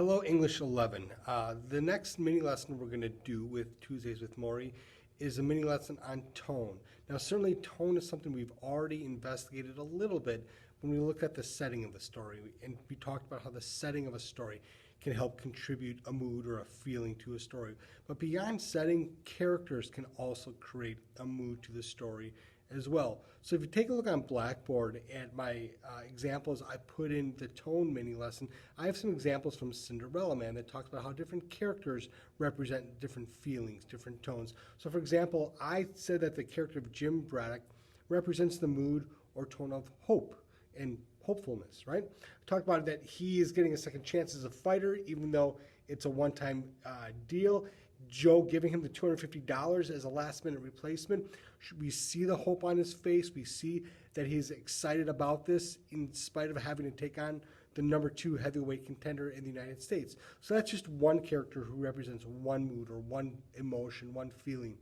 Hello, English 11. The next mini lesson we're going to do with Tuesdays with Maury is a mini lesson on tone. Now, certainly tone is something we've already investigated a little bit when we looked at the setting of the story, and we talked about how the setting of a story can help contribute a mood or a feeling to a story. But beyond setting, characters can also create a mood to the story as well. So if you take a look on Blackboard at my examples I put in the tone mini lesson, I have some examples from Cinderella Man that talks about how different characters represent different feelings, different tones. So for example, I said that the character of Jim Braddock represents the mood or tone of hope and hopefulness, right? I talked about that he is getting a second chance as a fighter, even though it's a one-time deal. Joe giving him the $250 as a last-minute replacement. We see the hope on his face. We see that he's excited about this in spite of having to take on the #2 heavyweight contender in the United States. So that's just one character who represents one mood or one emotion, one feeling.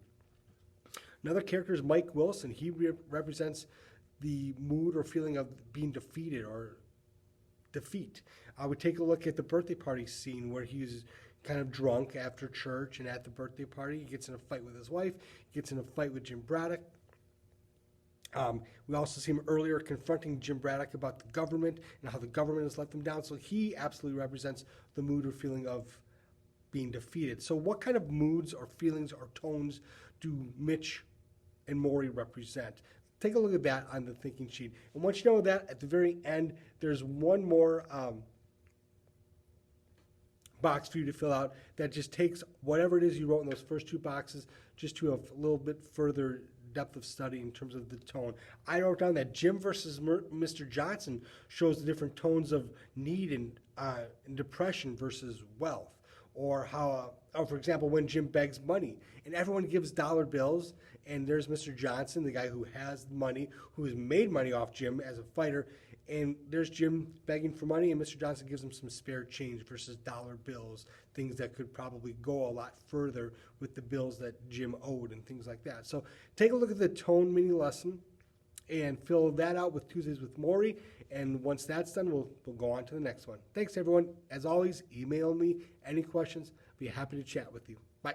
Another character is Mike Wilson. He represents the mood or feeling of being defeated or defeat. I would take a look at the birthday party scene where he's kind of drunk after church, and at the birthday party, he gets in a fight with his wife, gets in a fight with Jim Braddock. We also see him earlier confronting Jim Braddock about the government and how the government has let them down. So he absolutely represents the mood or feeling of being defeated. So what kind of moods or feelings or tones do Mitch and Maury represent? Take a look at that on the thinking sheet. And once you know that, at the very end, there's one more box for you to fill out that just takes whatever it is you wrote in those first two boxes just to a little bit further depth of study in terms of the tone. I wrote down that Jim versus Mr. Johnson shows the different tones of need and depression versus wealth. Or how, for example, when Jim begs money and everyone gives dollar bills, and there's Mr. Johnson, the guy who has money, who has made money off Jim as a fighter, and there's Jim begging for money, and Mr. Johnson gives him some spare change versus dollar bills, things that could probably go a lot further with the bills that Jim owed and things like that. So take a look at the tone mini lesson and fill that out with Tuesdays with Maury. And once that's done, we'll go on to the next one. Thanks, everyone. As always, email me any questions. Be happy to chat with you. Bye.